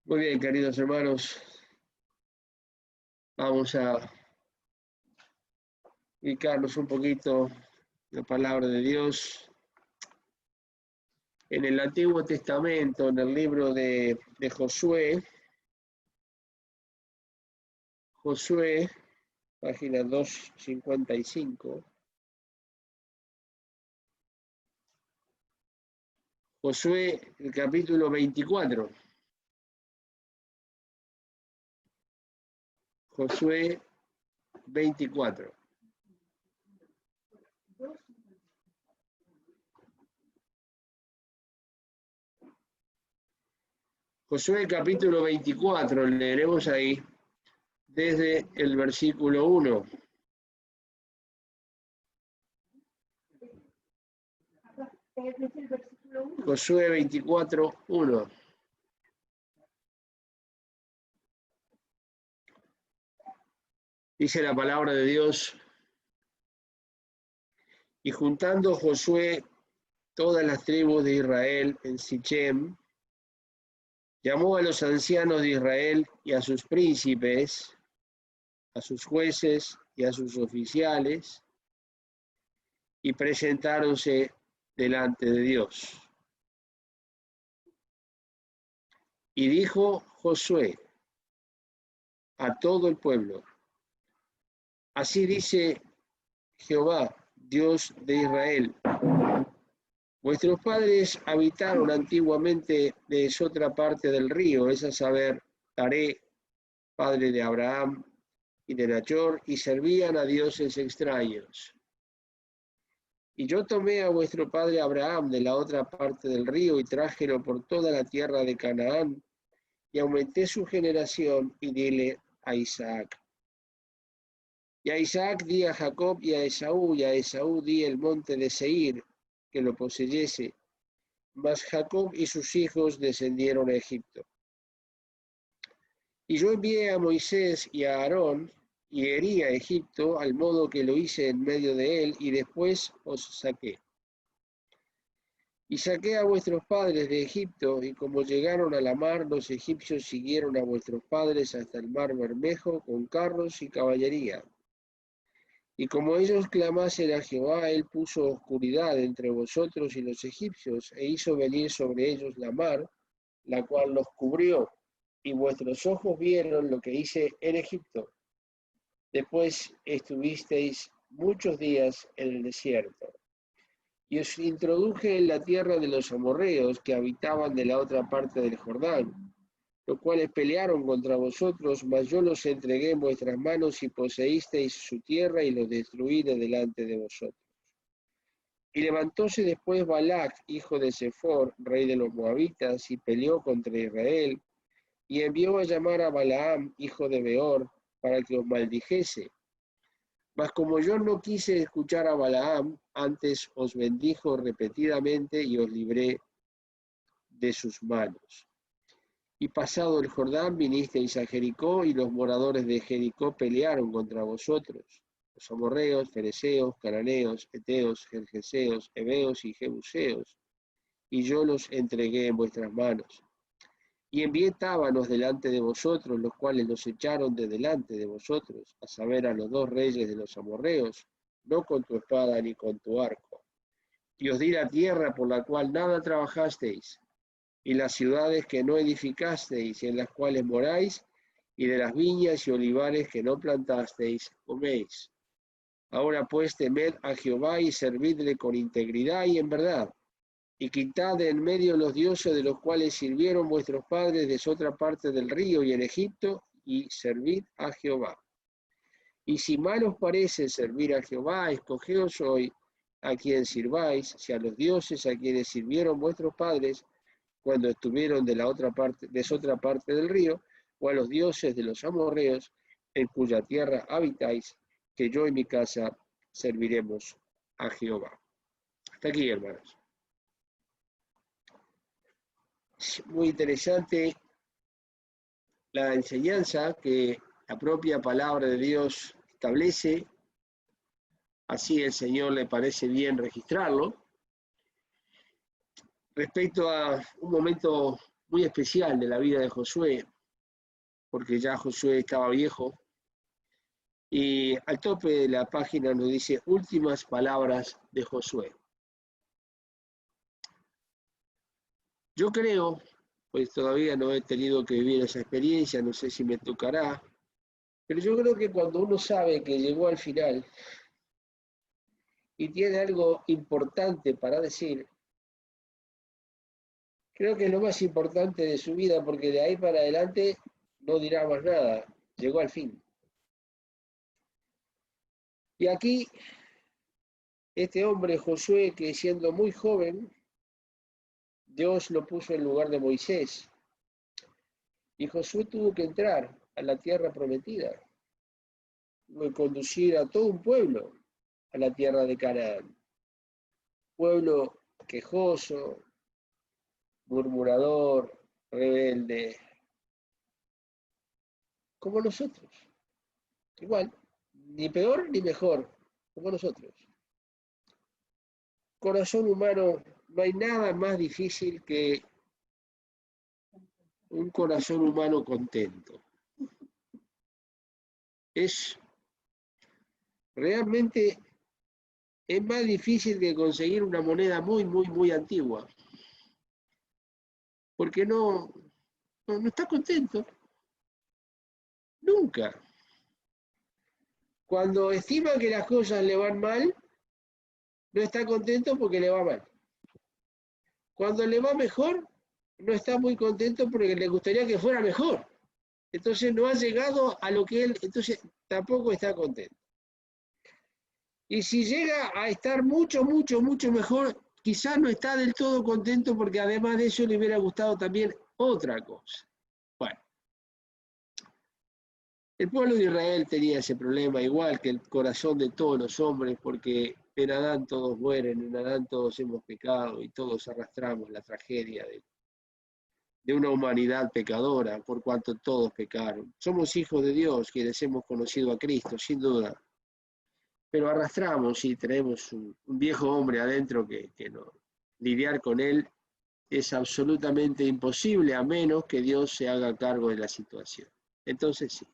Muy bien, queridos hermanos, vamos a ubicarnos un poquito en la palabra de Dios. En el Antiguo Testamento, en el libro de Josué, página 255. Josué, el capítulo 24. Josué 24. Josué capítulo 24, leeremos ahí desde el versículo 1. Josué 24, 1. Dice la palabra de Dios: y juntando Josué todas las tribus de Israel en Sichem, llamó a los ancianos de Israel y a sus príncipes, a sus jueces y a sus oficiales, y presentáronse delante de Dios. Y dijo Josué a todo el pueblo: así dice Jehová, Dios de Israel: vuestros padres habitaron antiguamente de otra parte del río, es a saber, Taré, padre de Abraham y de Nachor, y servían a dioses extraños. Y yo tomé a vuestro padre Abraham de la otra parte del río y trájelo por toda la tierra de Canaán, y aumenté su generación y dile a Isaac. Y a Isaac di a Jacob y a Esaú di el monte de Seir, que lo poseyese. Mas Jacob y sus hijos descendieron a Egipto. Y yo envié a Moisés y a Aarón, y herí a Egipto, al modo que lo hice en medio de él, y después os saqué. Y saqué a vuestros padres de Egipto, y como llegaron a la mar, los egipcios siguieron a vuestros padres hasta el mar Bermejo, con carros y caballería. Y como ellos clamasen a Jehová, él puso oscuridad entre vosotros y los egipcios, e hizo venir sobre ellos la mar, la cual los cubrió, y vuestros ojos vieron lo que hice en Egipto. Después estuvisteis muchos días en el desierto. Y os introduje en la tierra de los amorreos que habitaban de la otra parte del Jordán, los cuales pelearon contra vosotros, mas yo los entregué en vuestras manos y poseísteis su tierra y los destruí de delante de vosotros. Y levantóse después Balac, hijo de Sefor, rey de los moabitas, y peleó contra Israel, y envió a llamar a Balaam, hijo de Beor, para que os maldijese. Mas como yo no quise escuchar a Balaam, antes os bendijo repetidamente y os libré de sus manos. Y pasado el Jordán vinisteis a Jericó, y los moradores de Jericó pelearon contra vosotros, los amorreos, fereceos, cananeos, heteos, gergeseos, heveos y jebuseos, y yo los entregué en vuestras manos. Y envié tábanos delante de vosotros, los cuales los echaron de delante de vosotros, a saber, a los dos reyes de los amorreos, no con tu espada ni con tu arco. Y os di la tierra por la cual nada trabajasteis, y las ciudades que no edificasteis, y en las cuales moráis, y de las viñas y olivares que no plantasteis, coméis. Ahora pues temed a Jehová y servidle con integridad y en verdad, y quitad de en medio los dioses de los cuales sirvieron vuestros padres de otra parte del río y en Egipto, y servid a Jehová. Y si mal os parece servir a Jehová, escogeos hoy a quien sirváis, si a los dioses a quienes sirvieron vuestros padres cuando estuvieron de otra parte del río, o a los dioses de los amorreos, en cuya tierra habitáis, que yo y mi casa serviremos a Jehová. Hasta aquí, hermanos. Es muy interesante la enseñanza que la propia palabra de Dios establece. Así el Señor le parece bien registrarlo. respecto a un momento muy especial de la vida de Josué, porque ya Josué estaba viejo, y al tope de la página nos dice últimas palabras de Josué. Yo creo, pues todavía no he tenido que vivir esa experiencia, no sé si me tocará, pero yo creo que cuando uno sabe que llegó al final y tiene algo importante para decir, creo que es lo más importante de su vida, porque de ahí para adelante no dirá más nada, llegó al fin. Y aquí, este hombre Josué, que siendo muy joven, Dios lo puso en lugar de Moisés, y Josué tuvo que entrar a la tierra prometida, tuvo que conducir a todo un pueblo a la tierra de Canaán. Pueblo quejoso, murmurador, rebelde, como nosotros. Igual, ni peor ni mejor, como nosotros. Corazón humano, no hay nada más difícil que un corazón humano contento. Es realmente es más difícil que conseguir una moneda muy antigua, porque no está contento, nunca. Cuando estima que las cosas le van mal, no está contento porque le va mal. Cuando le va mejor, no está muy contento porque le gustaría que fuera mejor. Entonces no ha llegado a lo que él, entonces tampoco está contento. Y si llega a estar mucho mejor, quizás no está del todo contento porque además de eso le hubiera gustado también otra cosa. Bueno, el pueblo de Israel tenía ese problema, igual que el corazón de todos los hombres, porque en Adán todos mueren, en Adán todos hemos pecado y todos arrastramos la tragedia de una humanidad pecadora, por cuanto todos pecaron. Somos hijos de Dios, quienes hemos conocido a Cristo, sin duda, pero arrastramos y tenemos un viejo hombre adentro que no, lidiar con él es absolutamente imposible a menos que Dios se haga cargo de la situación. Entonces sí.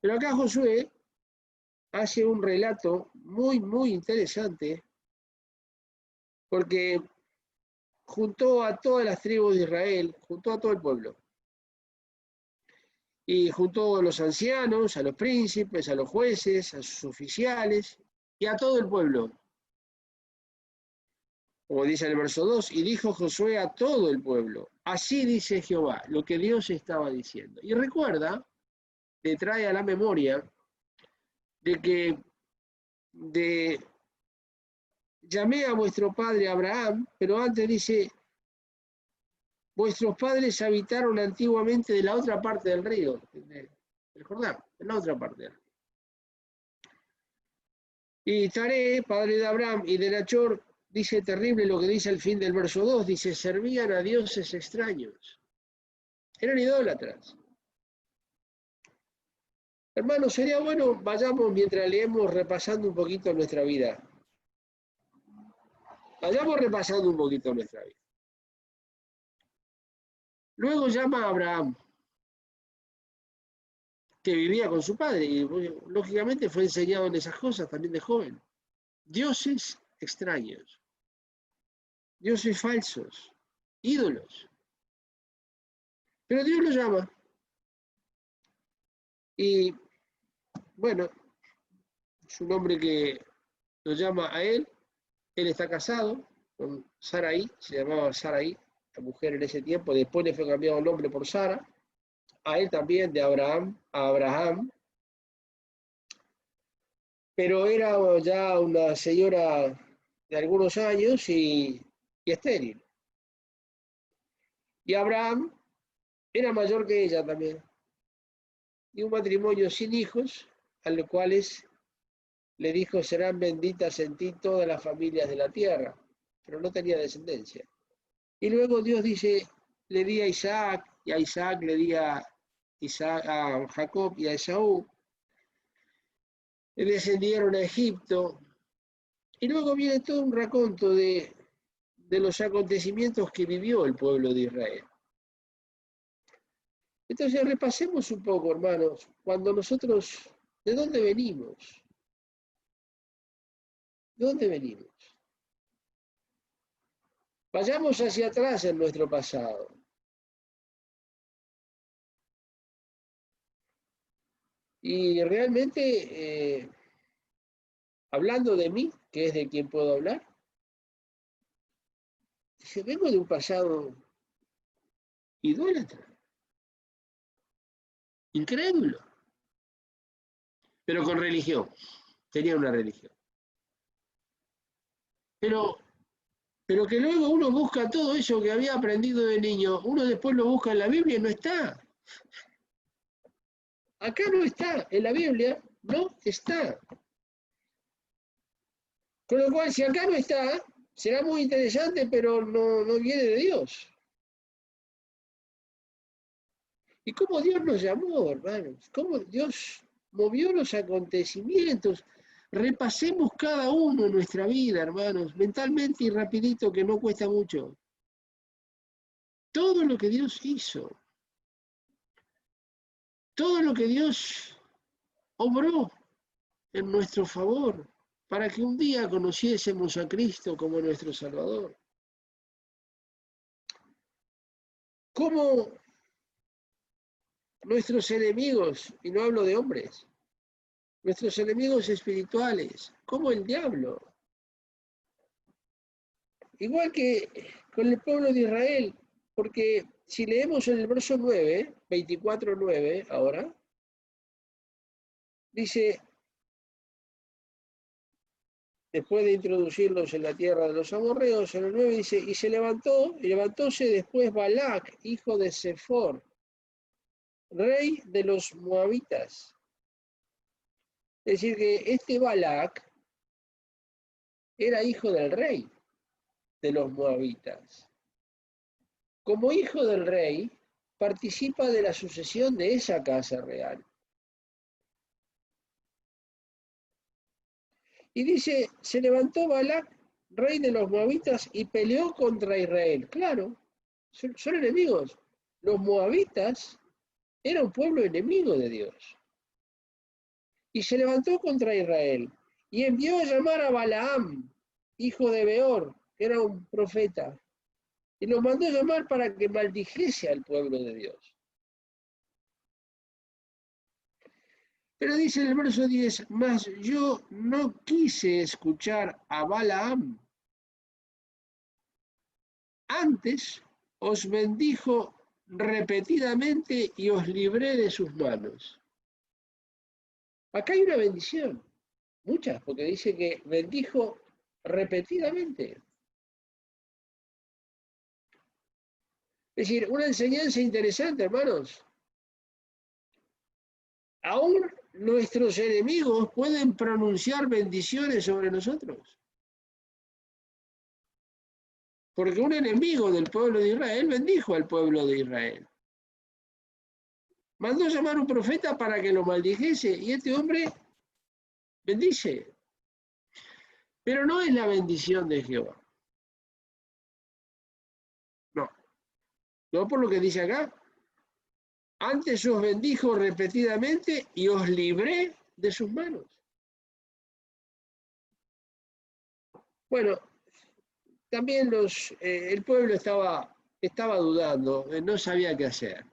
Pero acá Josué hace un relato muy interesante porque juntó a todas las tribus de Israel, juntó a todo el pueblo. Y juntó a los ancianos, a los príncipes, a los jueces, a sus oficiales y a todo el pueblo. Como dice en el verso 2, y dijo Josué a todo el pueblo, así dice Jehová, lo que Dios estaba diciendo. Y recuerda, le trae a la memoria de que llamé a vuestro padre Abraham, pero antes dice, vuestros padres habitaron antiguamente de la otra parte del río, del Jordán, de la otra parte del río. Y Taré, padre de Abraham y de Nachor, dice terrible lo que dice al fin del verso 2, dice, servían a dioses extraños. Eran idólatras. Hermanos, sería bueno, vayamos mientras leemos repasando un poquito nuestra vida. Vayamos repasando un poquito nuestra vida. Luego llama a Abraham, que vivía con su padre, y lógicamente fue enseñado en esas cosas también de joven. Dioses extraños, dioses falsos, ídolos. Pero Dios lo llama. Y bueno, es un hombre que lo llama a él está casado con Sarai, se llamaba Sarai, la mujer en ese tiempo, después le fue cambiado el nombre por Sara, a él también de Abraham a Abraham, pero era ya una señora de algunos años y estéril. Y Abraham era mayor que ella también, y un matrimonio sin hijos, a los cuales le dijo, serán benditas en ti todas las familias de la tierra, pero no tenía descendencia. Y luego Dios dice, le di a Isaac, y a Isaac le di a Jacob y a Esaú, descendieron a Egipto, y luego viene todo un raconto de de los acontecimientos que vivió el pueblo de Israel. Entonces repasemos un poco, hermanos, cuando nosotros, ¿de dónde venimos? ¿De dónde venimos? Vayamos hacia atrás en nuestro pasado. Y realmente, hablando de mí, que es de quien puedo hablar, dice, vengo de un pasado idólatra, incrédulo, pero con religión, tenía una religión. Pero que luego uno busca todo eso que había aprendido de niño, uno después lo busca en la Biblia y no está. Acá no está, en la Biblia no está. Con lo cual, si acá no está, será muy interesante, pero no viene de Dios. ¿Y cómo Dios nos llamó, hermanos? ¿Cómo Dios movió los acontecimientos? Repasemos cada uno en nuestra vida, hermanos, mentalmente y rapidito, que no cuesta mucho. Todo lo que Dios hizo, todo lo que Dios obró en nuestro favor, para que un día conociésemos a Cristo como nuestro Salvador. Cómo nuestros enemigos, y no hablo de hombres, nuestros enemigos espirituales, como el diablo, igual que con el pueblo de Israel, porque si leemos en el verso 9, 24:9 ahora, dice, después de introducirlos en la tierra de los amorreos, en el 9 dice, y levantóse después Balac, hijo de Sefor, rey de los moabitas. Es decir, que este Balac era hijo del rey de los moabitas. Como hijo del rey, participa de la sucesión de esa casa real. Y dice, se levantó Balac, rey de los moabitas, y peleó contra Israel. Claro, son enemigos. Los moabitas eran un pueblo enemigo de Dios. Y se levantó contra Israel, y envió a llamar a Balaam, hijo de Beor, que era un profeta, y lo mandó a llamar para que maldijese al pueblo de Dios. Pero dice en el verso 10, mas yo no quise escuchar a Balaam. Antes os bendijo repetidamente y os libré de sus manos. Acá hay una bendición, muchas, porque dice que bendijo repetidamente. Es decir, una enseñanza interesante, hermanos. Aún nuestros enemigos pueden pronunciar bendiciones sobre nosotros. Porque un enemigo del pueblo de Israel bendijo al pueblo de Israel. Mandó llamar a un profeta para que lo maldijese y este hombre bendice. Pero no es la bendición de Jehová. No por lo que dice acá. Antes os bendijo repetidamente y os libré de sus manos. Bueno, también el pueblo estaba dudando, no sabía qué hacer.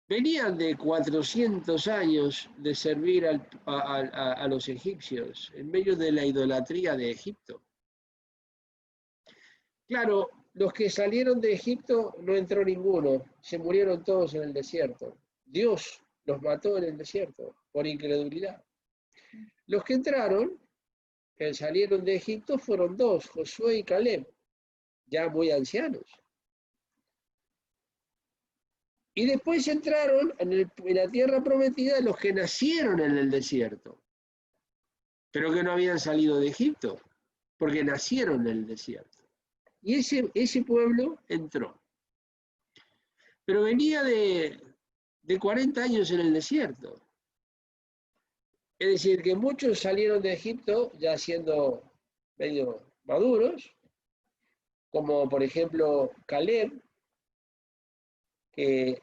Venían de 400 años de servir a los egipcios en medio de la idolatría de Egipto. Claro, los que salieron de Egipto no entró ninguno, se murieron todos en el desierto. Dios los mató en el desierto por incredulidad. Los que entraron, que salieron de Egipto, fueron dos, Josué y Caleb, ya muy ancianos. Y después entraron en la tierra prometida los que nacieron en el desierto, pero que no habían salido de Egipto, porque nacieron en el desierto. Y ese pueblo entró. Pero venía de 40 años en el desierto. Es decir, que muchos salieron de Egipto ya siendo medio maduros, como por ejemplo Caleb, que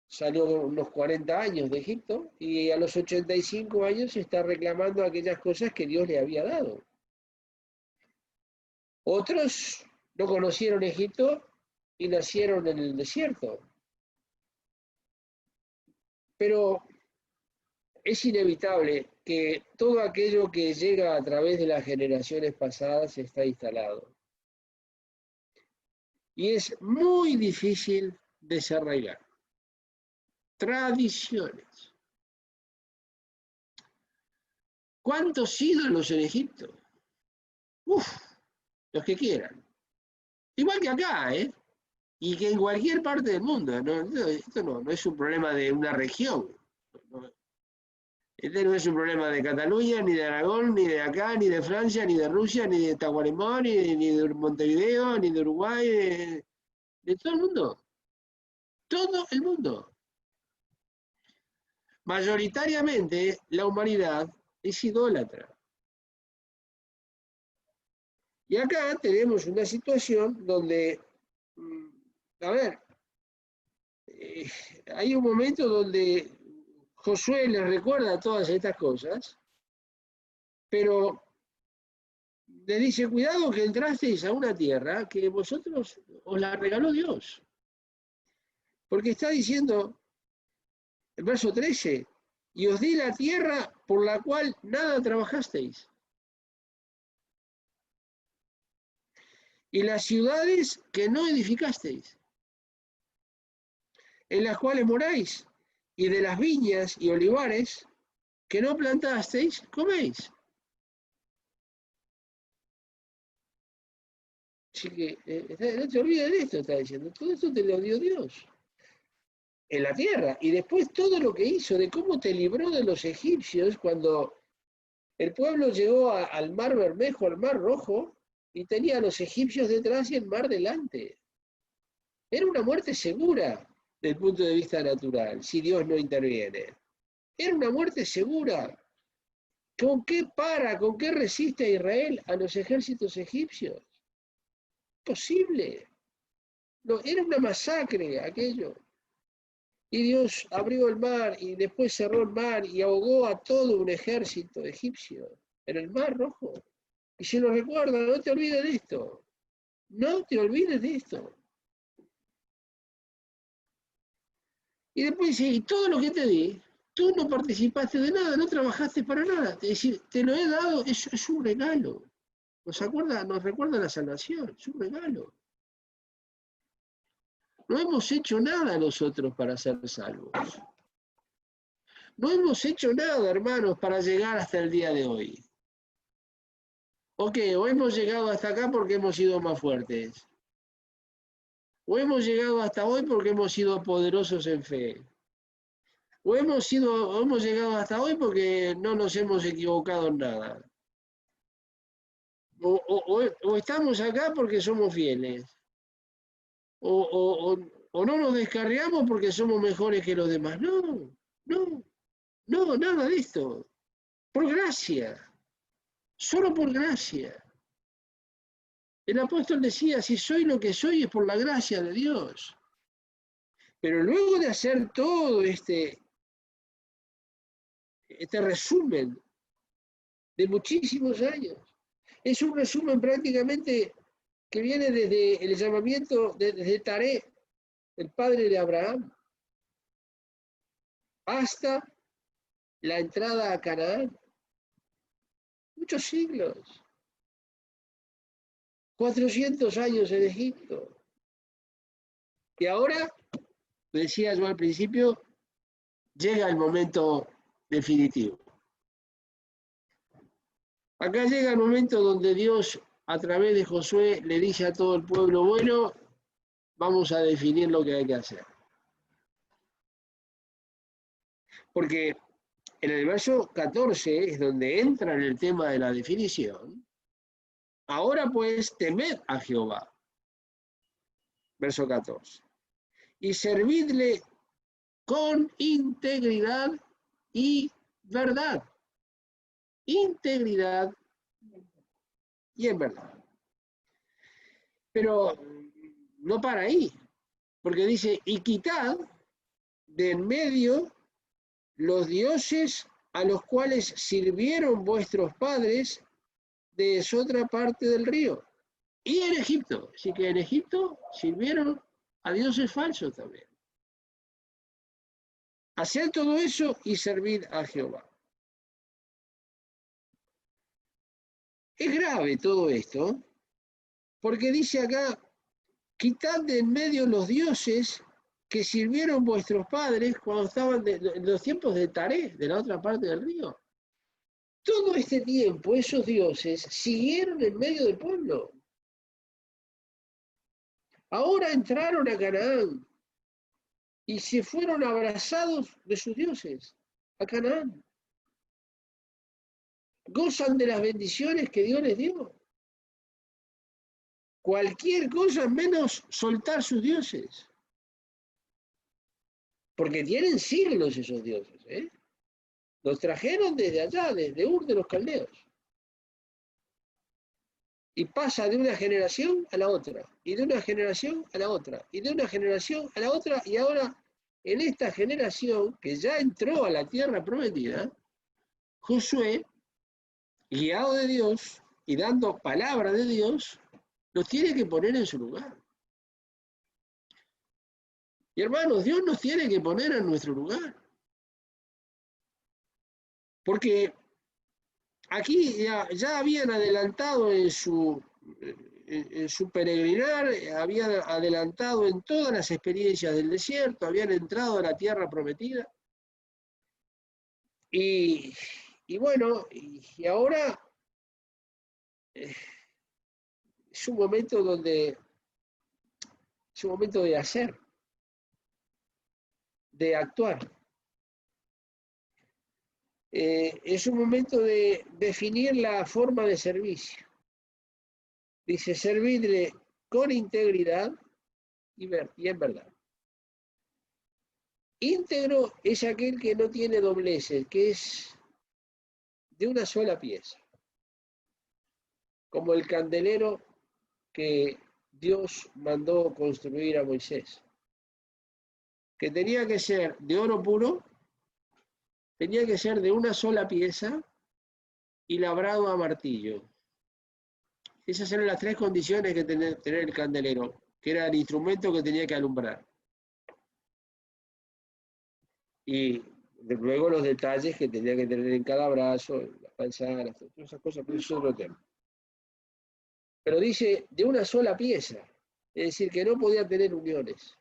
salió con unos 40 años de Egipto y a los 85 años está reclamando aquellas cosas que Dios le había dado. Otros no conocieron Egipto y nacieron en el desierto. Pero es inevitable que todo aquello que llega a través de las generaciones pasadas está instalado. Y es muy difícil desarraigar. Tradiciones. ¿Cuántos ídolos en Egipto? Uf, los que quieran. Igual que acá, ¿eh? Y que en cualquier parte del mundo. Esto no es un problema de una región. Este no es un problema de Cataluña, ni de Aragón, ni de acá, ni de Francia, ni de Rusia, ni de Tacuarembó, ni de Montevideo, ni de Uruguay, de todo el mundo. Todo el mundo. Mayoritariamente la humanidad es idólatra. Y acá tenemos una situación donde, a ver, hay un momento donde Josué les recuerda todas estas cosas, pero les dice, cuidado que entrasteis a una tierra que vosotros os la regaló Dios. Porque está diciendo, el verso 13, y os di la tierra por la cual nada trabajasteis. Y las ciudades que no edificasteis, en las cuales moráis, y de las viñas y olivares que no plantasteis, coméis. Así que no te olvides de esto, está diciendo. Todo esto te lo dio Dios en la tierra. Y después todo lo que hizo, de cómo te libró de los egipcios cuando el pueblo llegó al mar Bermejo, al mar Rojo, y tenía a los egipcios detrás y el mar delante. Era una muerte segura desde el punto de vista natural, si Dios no interviene. Era una muerte segura. ¿Con qué resiste a Israel a los ejércitos egipcios? Posible. No, era una masacre aquello. Y Dios abrió el mar y después cerró el mar y ahogó a todo un ejército egipcio en el mar Rojo. Y se lo recuerda, no te olvides de esto. No te olvides de esto. Y después dice, y todo lo que te di, tú no participaste de nada, no trabajaste para nada. Es decir, te lo he dado, es un regalo. Nos recuerda la salvación, es un regalo. No hemos hecho nada nosotros para ser salvos. No hemos hecho nada, hermanos, para llegar hasta el día de hoy. Ok, o hemos llegado hasta acá porque hemos sido más fuertes. O hemos llegado hasta hoy porque hemos sido poderosos en fe. O hemos llegado hasta hoy porque no nos hemos equivocado en nada. O estamos acá porque somos fieles. O no nos descarriamos porque somos mejores que los demás. No, nada de esto. Por gracia. Solo por gracia. El apóstol decía, si soy lo que soy es por la gracia de Dios. Pero luego de hacer todo este resumen de muchísimos años, es un resumen prácticamente que viene desde el llamamiento, desde Taré, el padre de Abraham, hasta la entrada a Canaán. Muchos siglos. 400 años en Egipto. Y ahora, decía yo al principio, llega el momento definitivo. Acá llega el momento donde Dios, a través de Josué, le dice a todo el pueblo, bueno, vamos a definir lo que hay que hacer. Porque en el verso 14 es donde entra en el tema de la definición. Ahora pues, temed a Jehová. Verso 14. Y servidle con integridad y verdad. integridad y en verdad. Pero no para ahí, porque dice, y quitad de en medio los dioses a los cuales sirvieron vuestros padres de otra parte del río. Y en Egipto, así que en Egipto sirvieron a dioses falsos también. Haced todo eso y servid a Jehová. Es grave todo esto, porque dice acá, quitad de en medio los dioses que sirvieron vuestros padres cuando estaban en los tiempos de Taré, de la otra parte del río. Todo este tiempo esos dioses siguieron en medio del pueblo. Ahora entraron a Canaán y se fueron abrazados de sus dioses a Canaán. Gozan de las bendiciones que Dios les dio. Cualquier cosa menos soltar sus dioses. Porque tienen siglos esos dioses, ¿eh? Los trajeron desde allá, desde Ur de los Caldeos. Y pasa de una generación a la otra, y de una generación a la otra, y de una generación a la otra, y ahora en esta generación que ya entró a la tierra prometida, Josué, guiado de Dios y dando palabra de Dios, los tiene que poner en su lugar. Y hermanos, Dios nos tiene que poner en nuestro lugar. Porque aquí ya habían adelantado en su peregrinar, habían adelantado en todas las experiencias del desierto, habían entrado a la tierra prometida. Y bueno, y ahora es un momento es un momento de hacer, de actuar. Es un momento de definir la forma de servicio. Dice, servirle con integridad y en verdad. Íntegro es aquel que no tiene dobleces, que es de una sola pieza, como el candelero que Dios mandó construir a Moisés, que tenía que ser de oro puro, tenía que ser de una sola pieza y labrado a martillo. Esas eran las tres condiciones que tenía tener el candelero, que era el instrumento que tenía que alumbrar. Y luego los detalles que tenía que tener en cada brazo, las panzanas, todas esas cosas, pero eso es otro tema. Pero dice de una sola pieza, es decir, que no podía tener uniones.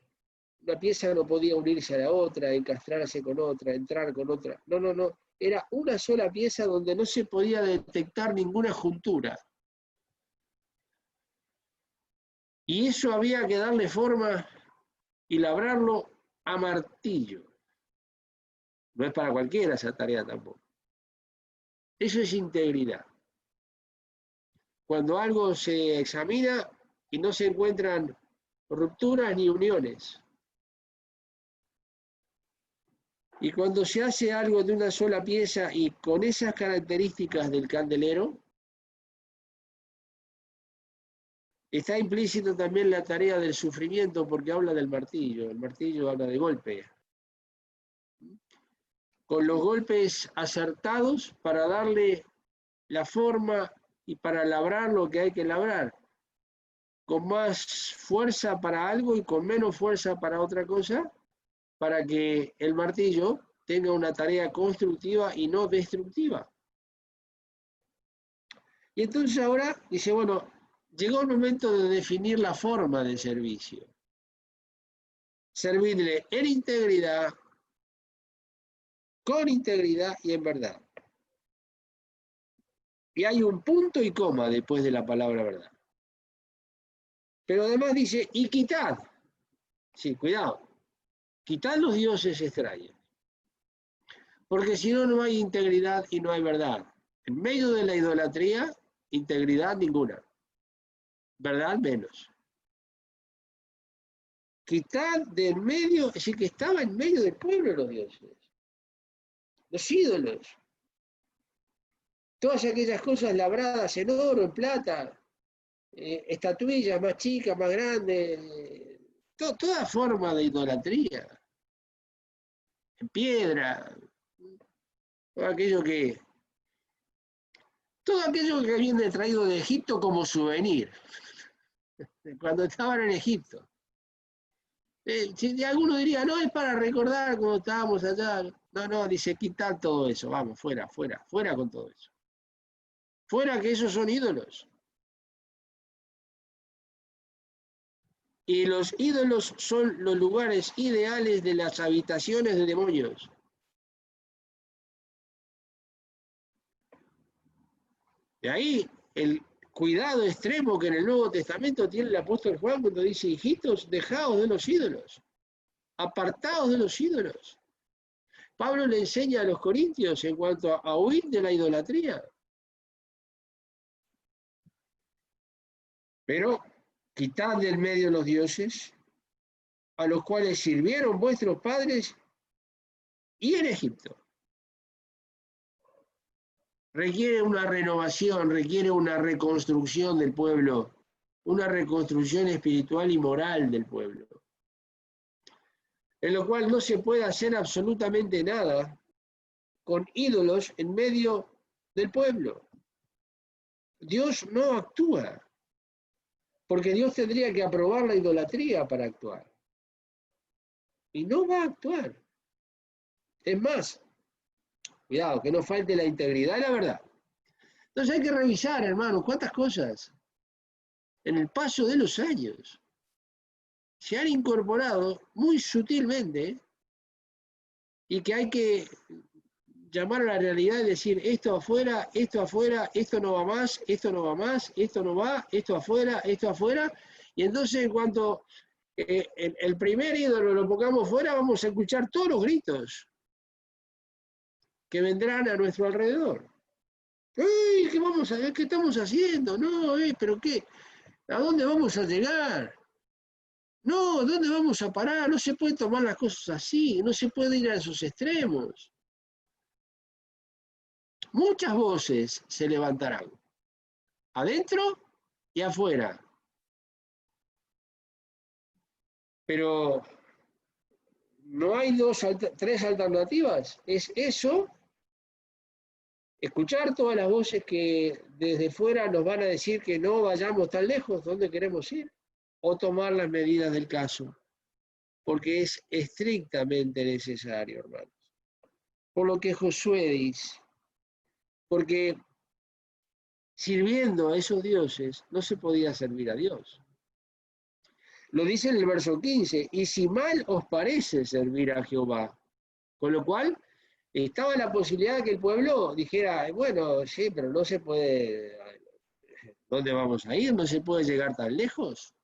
Una pieza no podía unirse a la otra, encastrarse con otra, entrar con otra. No, no, no. Era una sola pieza donde no se podía detectar ninguna juntura. Y eso había que darle forma y labrarlo a martillo. No es para cualquiera esa tarea tampoco. Eso es integridad. Cuando algo se examina y no se encuentran rupturas ni uniones. Y cuando se hace algo de una sola pieza y con esas características del candelero, está implícito también la tarea del sufrimiento porque habla del martillo. El martillo habla de golpe. Con los golpes acertados para darle la forma y para labrar lo que hay que labrar. Con más fuerza para algo y con menos fuerza para otra cosa, para que el martillo tenga una tarea constructiva y no destructiva. Y entonces ahora dice, bueno, llegó el momento de definir la forma de servicio. Servirle en integridad, con integridad y en verdad. Y hay un punto y coma después de la palabra verdad. Pero además dice, y quitad. Sí, cuidado. Quitad los dioses extraños. Porque si no, no hay integridad y no hay verdad. En medio de la idolatría, integridad ninguna. Verdad menos. Quitad de en medio, es decir, que estaba en medio del pueblo los dioses. Los ídolos. Todas aquellas cosas labradas en oro, en plata, estatuillas más chicas, más grandes, toda forma de idolatría, en piedra, todo aquello que viene traído de Egipto como souvenir, cuando estaban en Egipto. Si alguno diría, no, es para recordar cuando estábamos allá. No, dice, quitar todo eso, vamos, fuera con todo eso. Fuera que esos son ídolos. Y los ídolos son los lugares ideales de las habitaciones de demonios. De ahí el cuidado extremo que en el Nuevo Testamento tiene el apóstol Juan cuando dice, hijitos, dejaos de los ídolos, apartaos de los ídolos. Pablo le enseña a los corintios en cuanto a huir de la idolatría. Pero quitad del medio los dioses a los cuales sirvieron vuestros padres y en Egipto. Requiere una renovación, requiere una reconstrucción del pueblo, una reconstrucción espiritual y moral del pueblo, en lo cual no se puede hacer absolutamente nada con ídolos en medio del pueblo. Dios no actúa, porque Dios tendría que aprobar la idolatría para actuar. Y no va a actuar. Es más, cuidado, que no falte la integridad y la verdad. Entonces hay que revisar, hermanos, cuántas cosas en el paso de los años se han incorporado muy sutilmente y que hay que llamar a la realidad y decir esto afuera, esto no va más, esto no va más, esto no va, esto afuera, y entonces en cuanto el primer ídolo lo pongamos fuera, vamos a escuchar todos los gritos que vendrán a nuestro alrededor. ¡Ey! ¿Qué vamos a ver? ¿Qué estamos haciendo? No, ¿pero qué? ¿A dónde vamos a llegar? No, ¿dónde vamos a parar? No se puede tomar las cosas así, no se puede ir a esos extremos. Muchas voces se levantarán, adentro y afuera. Pero no hay tres alternativas. Es eso, escuchar todas las voces que desde fuera nos van a decir que no vayamos tan lejos, ¿dónde queremos ir? O tomar las medidas del caso, porque es estrictamente necesario, hermanos. Por lo que Josué dice, porque sirviendo a esos dioses no se podía servir a Dios. Lo dice en el verso 15, y si mal os parece servir a Jehová, con lo cual estaba la posibilidad de que el pueblo dijera, bueno, sí, pero no se puede, ¿dónde vamos a ir? No se puede llegar tan lejos.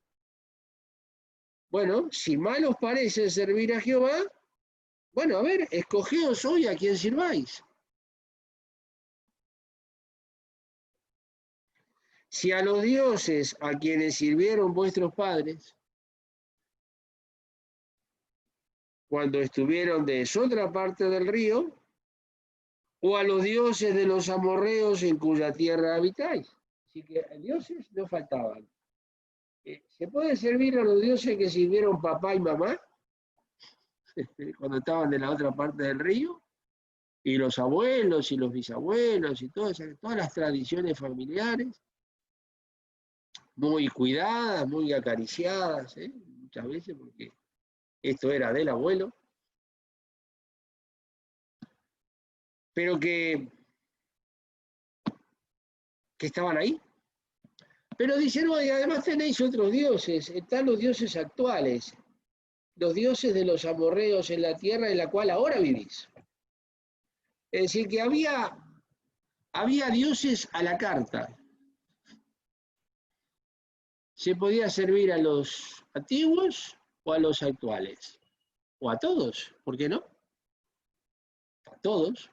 Bueno, si mal os parece servir a Jehová, bueno, a ver, escogeos hoy a quien sirváis. Si a los dioses a quienes sirvieron vuestros padres, cuando estuvieron de otra parte del río, o a los dioses de los amorreos en cuya tierra habitáis. Así que dioses no faltaban. ¿Se puede servir a los dioses que sirvieron papá y mamá cuando estaban de la otra parte del río? Y los abuelos y los bisabuelos y todas las tradiciones familiares, muy cuidadas, muy acariciadas, muchas veces porque esto era del abuelo, pero que estaban ahí. Pero dicen, no, y además tenéis otros dioses, están los dioses actuales, los dioses de los amorreos en la tierra en la cual ahora vivís. Es decir, que había dioses a la carta. Se podía servir a los antiguos o a los actuales, o a todos, ¿por qué no? A todos.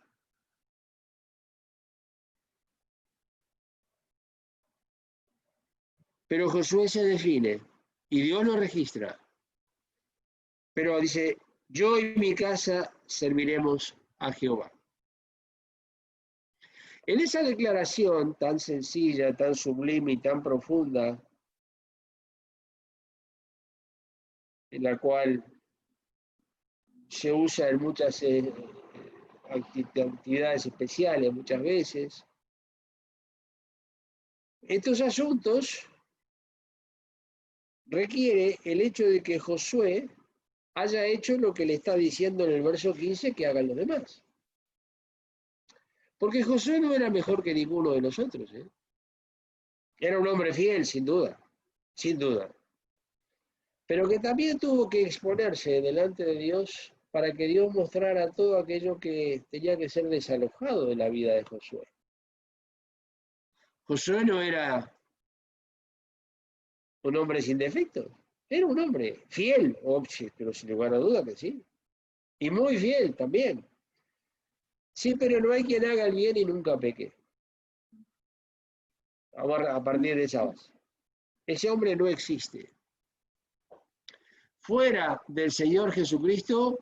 Pero Josué se define y Dios lo registra. Pero dice, yo y mi casa serviremos a Jehová. En esa declaración tan sencilla, tan sublime y tan profunda, en la cual se usa en muchas actividades especiales muchas veces, estos asuntos requiere el hecho de que Josué haya hecho lo que le está diciendo en el verso 15 que hagan los demás. Porque Josué no era mejor que ninguno de nosotros, ¿eh? Era un hombre fiel, sin duda, sin duda. Pero que también tuvo que exponerse delante de Dios para que Dios mostrara todo aquello que tenía que ser desalojado de la vida de Josué. Josué no era un hombre sin defectos, era un hombre fiel, pero sin lugar a duda que sí. Y muy fiel también. Sí, pero no hay quien haga el bien y nunca peque. A partir de esa base. Ese hombre no existe. Fuera del Señor Jesucristo,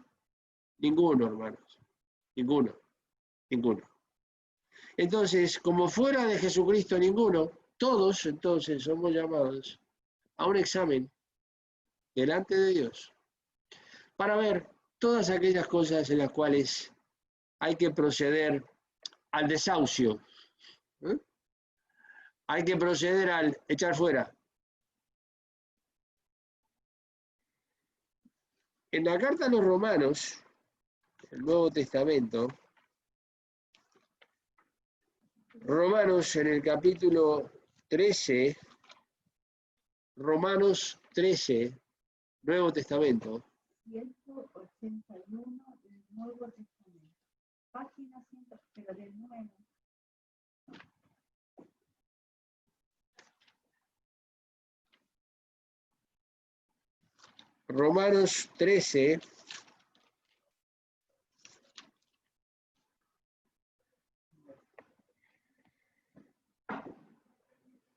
ninguno, hermanos. Ninguno. Entonces, como fuera de Jesucristo ninguno, todos entonces somos llamados a un examen delante de Dios para ver todas aquellas cosas en las cuales hay que proceder al desahucio. ¿Eh? Hay que proceder al echar fuera. En la carta a los Romanos, el Nuevo Testamento, Romanos en el capítulo 13, Romanos 13, Nuevo Testamento. 181 del Nuevo Testamento. Página 100, pero del Nuevo. Romanos 13.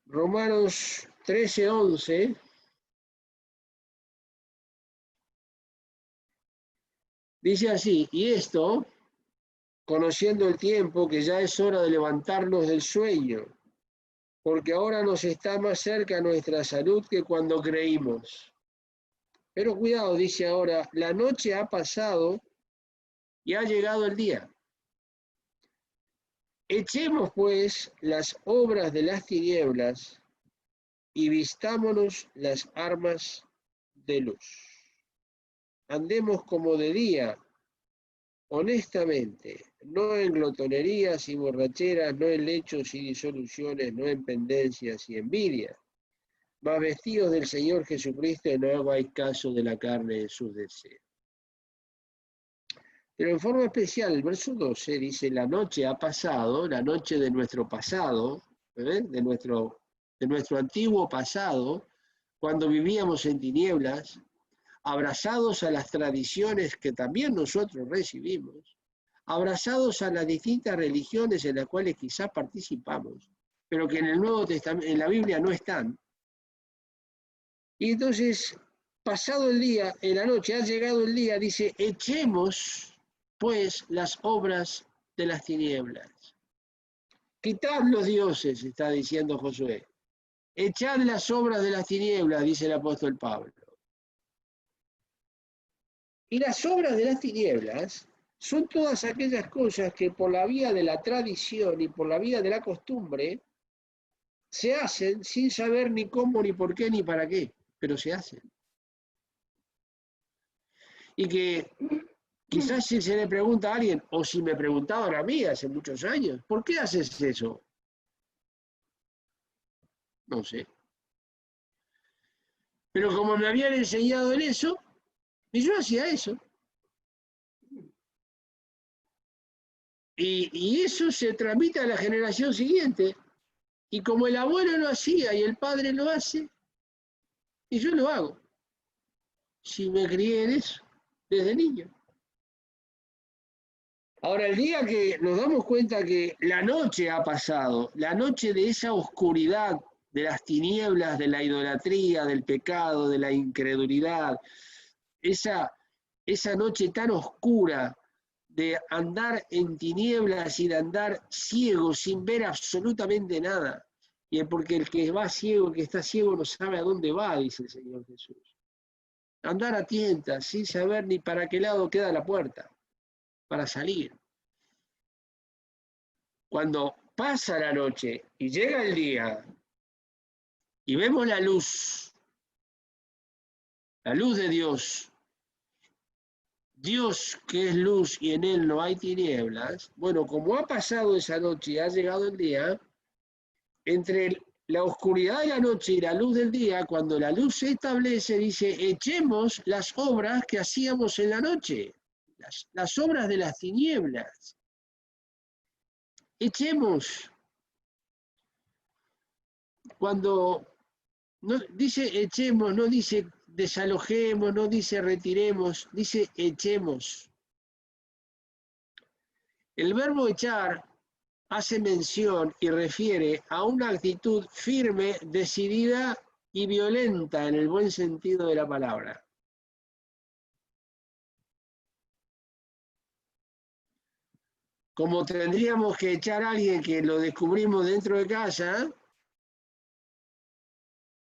Romanos 13, 11. Dice así, y esto, conociendo el tiempo, que ya es hora de levantarnos del sueño, porque ahora nos está más cerca nuestra salud que cuando creímos. Pero cuidado, dice ahora, la noche ha pasado y ha llegado el día. Echemos pues las obras de las tinieblas y vistámonos las armas de luz. Andemos como de día, honestamente, no en glotonerías y borracheras, no en lechos y disoluciones, no en pendencias y envidia, mas vestidos del Señor Jesucristo y no hagáis caso de la carne en sus deseos. Pero en forma especial, el verso 12 dice, la noche ha pasado, la noche de nuestro pasado, de nuestro antiguo pasado, cuando vivíamos en tinieblas, abrazados a las tradiciones que también nosotros recibimos, abrazados a las distintas religiones en las cuales quizás participamos, pero que en el Nuevo Testamento, en la Biblia no están. Y entonces, pasado el día, en la noche, ha llegado el día, dice, echemos pues las obras de las tinieblas. Quitad los dioses, está diciendo Josué. Echad las obras de las tinieblas, dice el apóstol Pablo. Y las obras de las tinieblas son todas aquellas cosas que por la vía de la tradición y por la vía de la costumbre se hacen sin saber ni cómo, ni por qué, ni para qué, pero se hacen. Y que quizás si se le pregunta a alguien, o si me preguntaban a mí hace muchos años, ¿por qué haces eso? No sé. Pero como me habían enseñado en eso, y yo hacía eso. Y eso se transmite a la generación siguiente. Y como el abuelo lo hacía y el padre lo hace, y yo lo hago. Si me crié en eso, desde niño. Ahora, el día que nos damos cuenta que la noche ha pasado, la noche de esa oscuridad, de las tinieblas, de la idolatría, del pecado, de la incredulidad, esa noche tan oscura de andar en tinieblas y de andar ciego sin ver absolutamente nada. Y es porque el que va ciego, el que está ciego, no sabe a dónde va, dice el Señor Jesús. Andar a tientas, sin saber ni para qué lado queda la puerta, para salir. Cuando pasa la noche y llega el día y vemos la luz de Dios, Dios que es luz y en él no hay tinieblas, bueno, como ha pasado esa noche y ha llegado el día, entre la oscuridad de la noche y la luz del día, cuando la luz se establece, dice, echemos las obras que hacíamos en la noche, las obras de las tinieblas. Echemos. Cuando no dice echemos, no dice desalojemos, no dice retiremos, dice echemos. El verbo echar hace mención y refiere a una actitud firme, decidida y violenta en el buen sentido de la palabra. Como tendríamos que echar a alguien que lo descubrimos dentro de casa,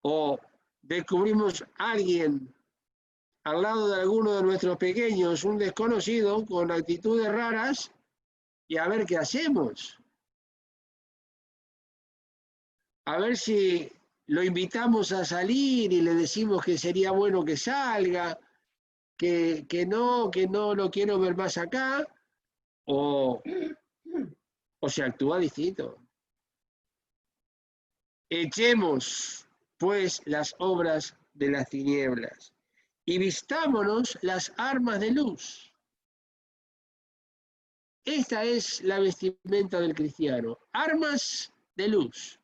o descubrimos a alguien al lado de alguno de nuestros pequeños, un desconocido, con actitudes raras, y a ver qué hacemos. A ver si lo invitamos a salir y le decimos que sería bueno que salga, que no lo quiero ver más acá, o se actúa distinto. Echemos, pues, las obras de las tinieblas y vistámonos las armas de luz. Esta es la vestimenta del cristiano, armas de luz.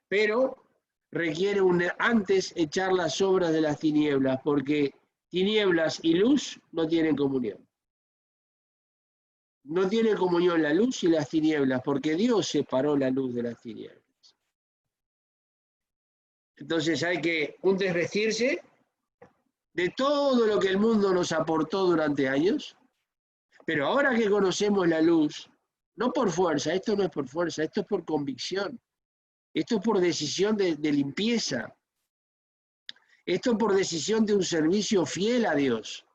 Pero requiere antes echar las obras de las tinieblas, porque tinieblas y luz no tienen comunión. No tiene comunión la luz y las tinieblas, porque Dios separó la luz de las tinieblas. Entonces hay que desvestirse de todo lo que el mundo nos aportó durante años, pero ahora que conocemos la luz, no por fuerza, esto no es por fuerza, esto es por convicción, esto es por decisión de limpieza, esto es por decisión de un servicio fiel a Dios.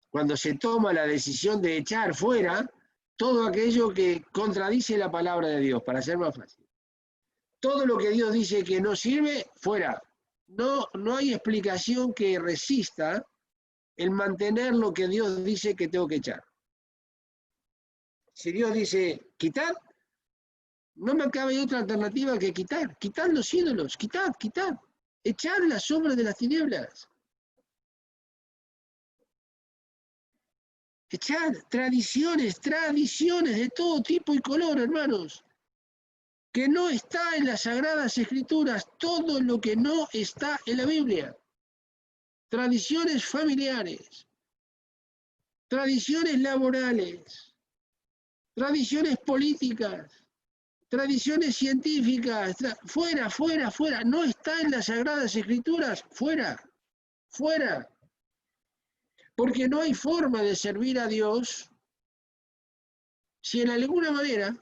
Cuando se toma la decisión de echar fuera todo aquello que contradice la palabra de Dios, para ser más fácil. Todo lo que Dios dice que no sirve, fuera. No hay explicación que resista el mantener lo que Dios dice que tengo que echar. Si Dios dice, quitad, no me cabe otra alternativa que quitar. Quitad los ídolos, quitad. Echad las sombras de las tinieblas. Echad tradiciones de todo tipo y color, hermanos. Que no está en las Sagradas Escrituras, todo lo que no está en la Biblia. Tradiciones familiares, tradiciones laborales, tradiciones políticas, tradiciones científicas, fuera, no está en las Sagradas Escrituras, fuera. Porque no hay forma de servir a Dios si en alguna manera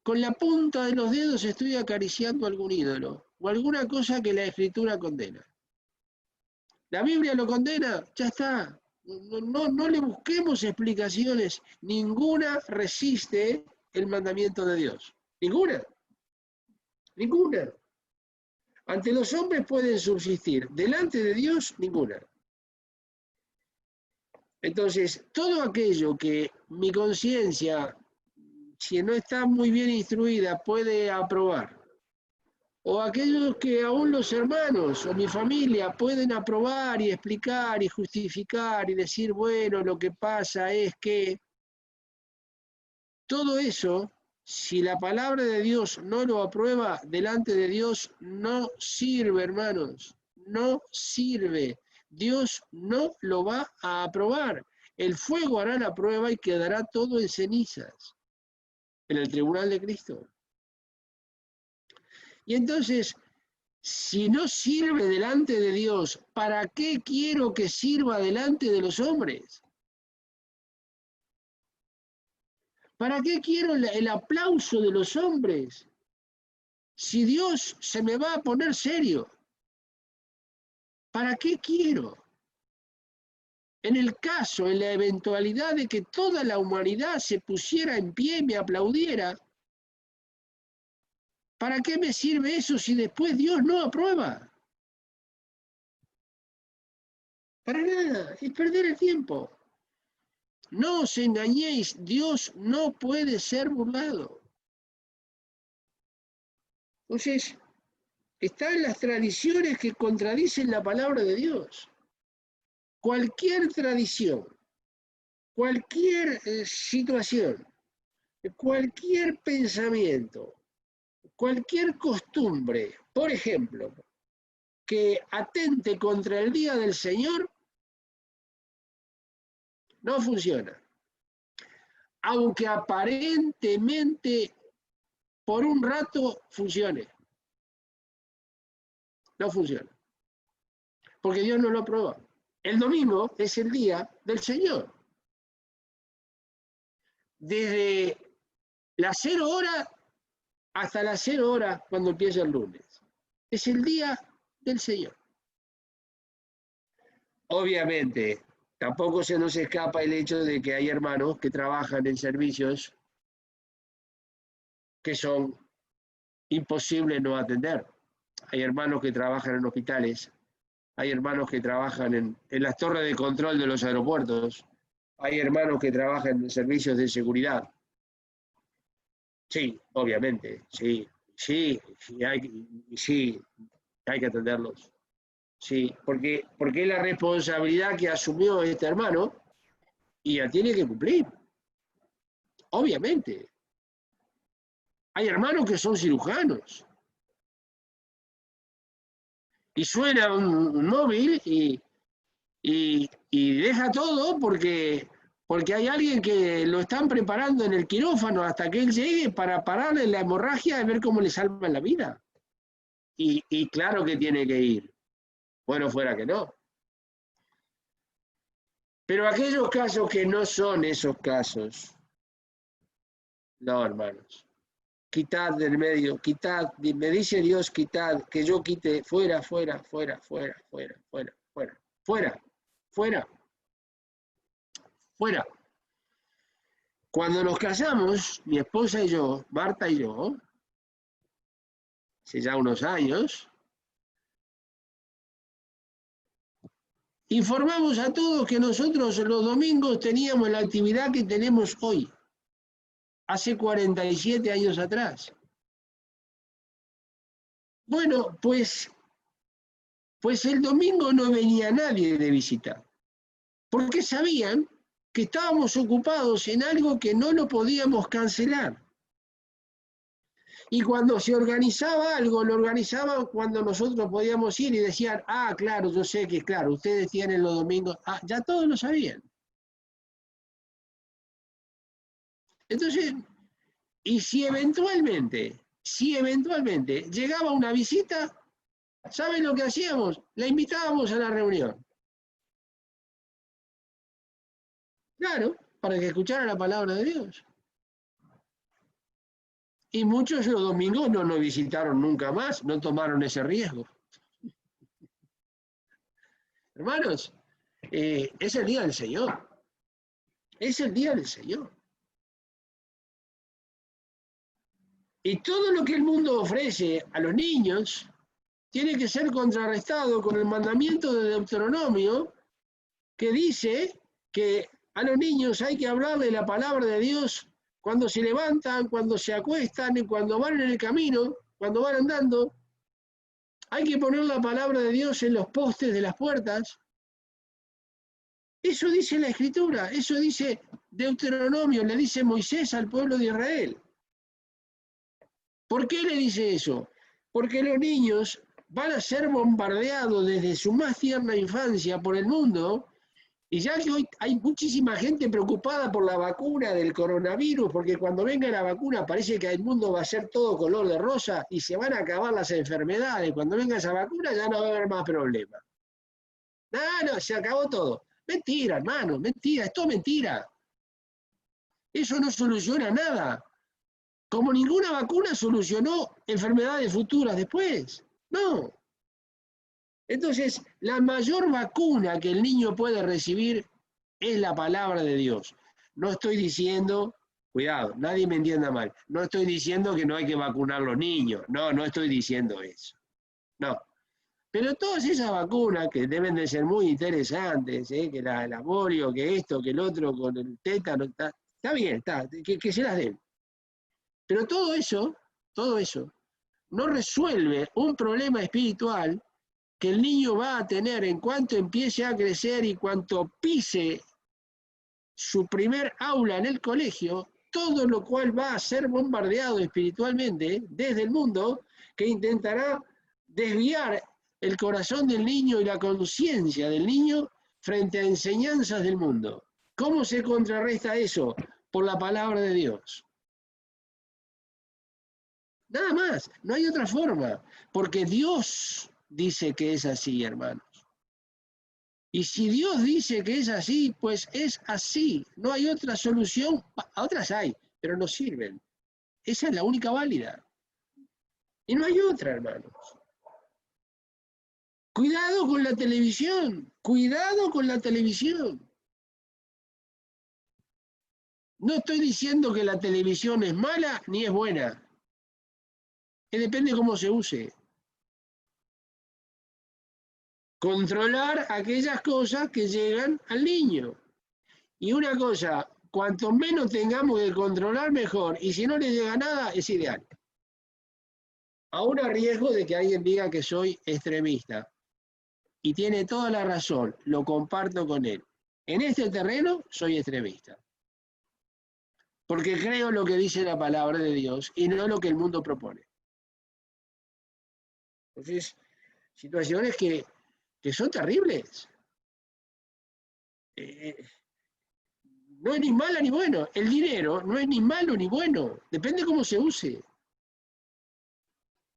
con la punta de los dedos estoy acariciando algún ídolo o alguna cosa que la Escritura condena. La Biblia lo condena, ya está. No le busquemos explicaciones. Ninguna resiste el mandamiento de Dios. Ninguna. Ante los hombres pueden subsistir. Delante de Dios, ninguna. Entonces, todo aquello que mi conciencia, si no está muy bien instruida, puede aprobar, o aquellos que aún los hermanos o mi familia pueden aprobar y explicar y justificar y decir, bueno, lo que pasa es que todo eso, si la palabra de Dios no lo aprueba, delante de Dios no sirve, hermanos, no sirve. Dios no lo va a aprobar. El fuego hará la prueba y quedará todo en cenizas en el tribunal de Cristo. Y entonces, si no sirve delante de Dios, ¿para qué quiero que sirva delante de los hombres? ¿Para qué quiero el aplauso de los hombres? Si Dios se me va a poner serio. ¿Para qué quiero? En el caso, en la eventualidad de que toda la humanidad se pusiera en pie y me aplaudiera, ¿para qué me sirve eso si después Dios no aprueba? Para nada, es perder el tiempo. No os engañéis, Dios no puede ser burlado. Entonces, están las tradiciones que contradicen la palabra de Dios. Cualquier tradición, cualquier situación, cualquier pensamiento, cualquier costumbre, por ejemplo, que atente contra el día del Señor, no funciona. Aunque aparentemente por un rato funcione. No funciona. Porque Dios no lo aprueba. El domingo es el día del Señor. Desde las 0 horas hasta las 0 horas cuando empieza el lunes. Es el día del Señor. Obviamente, tampoco se nos escapa el hecho de que hay hermanos que trabajan en servicios que son imposibles no atender. Hay hermanos que trabajan en hospitales, hay hermanos que trabajan en las torres de control de los aeropuertos, hay hermanos que trabajan en servicios de seguridad. Sí, obviamente, sí hay que atenderlos. Sí, porque es la responsabilidad que asumió este hermano y la tiene que cumplir. Obviamente. Hay hermanos que son cirujanos. Y suena un móvil y deja todo porque hay alguien que lo están preparando en el quirófano hasta que él llegue para pararle la hemorragia y ver cómo le salvan la vida. Y claro que tiene que ir. Bueno, fuera que no. Pero aquellos casos que no son esos casos, no, hermanos. Quitad del medio, quitad, me dice Dios, quitad, que yo quite, fuera, fuera, fuera, fuera, fuera, fuera, fuera, fuera, fuera, fuera. Cuando nos casamos, mi esposa y yo, Marta y yo, hace ya unos años, informamos a todos que nosotros los domingos teníamos la actividad que tenemos hoy, hace 47 años atrás. Bueno, pues el domingo no venía nadie de visita, porque sabían que estábamos ocupados en algo que no lo podíamos cancelar. Y cuando se organizaba algo, lo organizaban cuando nosotros podíamos ir y decían, ah, claro, yo sé que, claro, ustedes tienen los domingos, ah, ya todos lo sabían. Entonces, y si eventualmente llegaba una visita, ¿saben lo que hacíamos? La invitábamos a la reunión. Claro, para que escuchara la palabra de Dios. Y muchos los domingos no nos visitaron nunca más, no tomaron ese riesgo. Hermanos, es el día del Señor. Es el día del Señor. Y todo lo que el mundo ofrece a los niños tiene que ser contrarrestado con el mandamiento de Deuteronomio que dice que a los niños hay que hablarle la palabra de Dios cuando se levantan, cuando se acuestan y cuando van en el camino, cuando van andando. Hay que poner la palabra de Dios en los postes de las puertas. Eso dice la Escritura, eso dice Deuteronomio, le dice Moisés al pueblo de Israel. ¿Por qué le dice eso? Porque los niños van a ser bombardeados desde su más tierna infancia por el mundo, y ya que hoy hay muchísima gente preocupada por la vacuna del coronavirus, porque cuando venga la vacuna parece que el mundo va a ser todo color de rosa y se van a acabar las enfermedades. Cuando venga esa vacuna ya no va a haber más problemas. No, se acabó todo. Mentira, hermano, mentira, esto es mentira. Eso no soluciona nada. Como ninguna vacuna solucionó enfermedades futuras después. No. Entonces, la mayor vacuna que el niño puede recibir es la palabra de Dios. No estoy diciendo, cuidado, nadie me entienda mal, no estoy diciendo que no hay que vacunar a los niños. No, no estoy diciendo eso. No. Pero todas esas vacunas que deben de ser muy interesantes, que la polio, que esto, que el otro, con el tétano, está bien, que se las den. Pero todo eso no resuelve un problema espiritual que el niño va a tener en cuanto empiece a crecer y cuanto pise su primer aula en el colegio, todo lo cual va a ser bombardeado espiritualmente desde el mundo, que intentará desviar el corazón del niño y la conciencia del niño frente a enseñanzas del mundo. ¿Cómo se contrarresta eso? Por la palabra de Dios. Nada más, no hay otra forma, porque Dios dice que es así, hermanos. Y si Dios dice que es así, pues es así. No hay otra solución. Otras hay, pero no sirven. Esa es la única válida. Y no hay otra, hermanos. Cuidado con la televisión. Cuidado con la televisión. No estoy diciendo que la televisión es mala ni es buena. Que depende cómo se use. Controlar aquellas cosas que llegan al niño. Y una cosa, cuanto menos tengamos que controlar, mejor. Y si no le llega nada, es ideal. Aún a riesgo de que alguien diga que soy extremista. Y tiene toda la razón, lo comparto con él. En este terreno soy extremista. Porque creo lo que dice la palabra de Dios y no lo que el mundo propone. Entonces, situaciones que son terribles. No es ni mala ni bueno. El dinero no es ni malo ni bueno. Depende cómo se use.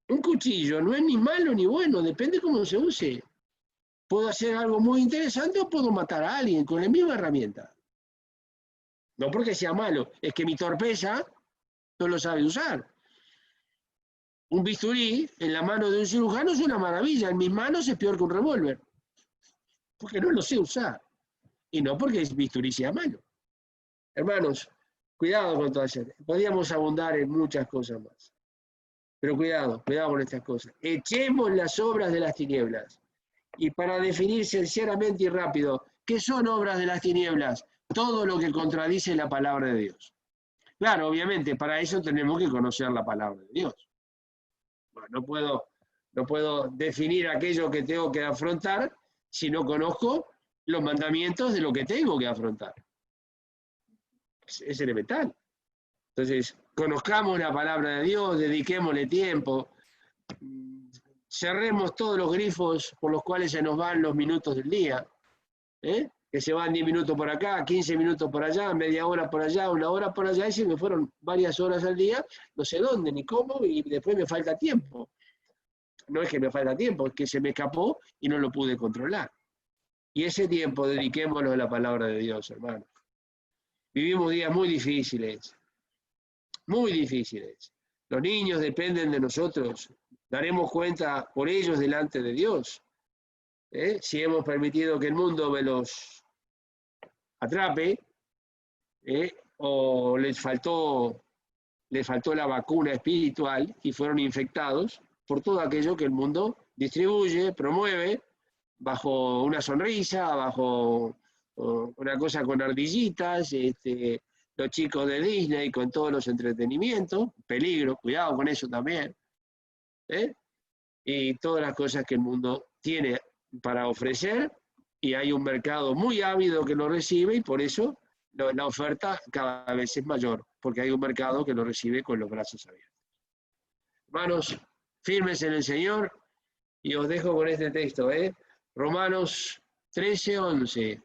Un cuchillo no es ni malo ni bueno. Depende cómo se use. Puedo hacer algo muy interesante o puedo matar a alguien con la misma herramienta. No porque sea malo, es que mi torpeza no lo sabe usar. Un bisturí en la mano de un cirujano es una maravilla. En mis manos es peor que un revólver. Porque no lo sé usar. Y no porque el bisturí sea malo. Hermanos, cuidado con todo eso. Podríamos abundar en muchas cosas más. Pero cuidado con estas cosas. Echemos las obras de las tinieblas. Y para definir sinceramente y rápido, ¿qué son obras de las tinieblas? Todo lo que contradice la palabra de Dios. Claro, obviamente, para eso tenemos que conocer la palabra de Dios. Bueno, no puedo definir aquello que tengo que afrontar si no conozco los mandamientos de lo que tengo que afrontar. Es elemental. Entonces, conozcamos la palabra de Dios, dediquémosle tiempo, cerremos todos los grifos por los cuales se nos van los minutos del día, que se van 10 minutos por acá, 15 minutos por allá, media hora por allá, una hora por allá, y se me fueron varias horas al día, no sé dónde ni cómo, y después me falta tiempo. No es que me falta tiempo, es que se me escapó y no lo pude controlar. Y ese tiempo dediquémoslo a la palabra de Dios, hermanos. Vivimos días muy difíciles, muy difíciles. Los niños dependen de nosotros. Daremos cuenta por ellos delante de Dios. Si hemos permitido que el mundo me los atrape, o les faltó la vacuna espiritual y fueron infectados por todo aquello que el mundo distribuye, promueve, bajo una sonrisa, bajo una cosa con ardillitas, los chicos de Disney con todos los entretenimientos, peligro, cuidado con eso también, y todas las cosas que el mundo tiene para ofrecer, y hay un mercado muy ávido que lo recibe, y por eso la oferta cada vez es mayor, porque hay un mercado que lo recibe con los brazos abiertos. Hermanos, firmes en el Señor, y os dejo con este texto, Romanos 13:11.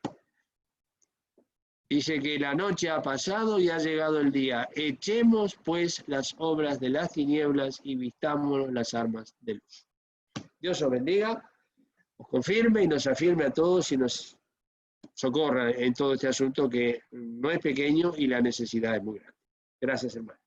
Dice que la noche ha pasado y ha llegado el día. Echemos pues las obras de las tinieblas y vistámonos las armas de luz. Dios os bendiga, os confirme y nos afirme a todos y nos socorra en todo este asunto que no es pequeño y la necesidad es muy grande. Gracias, hermano.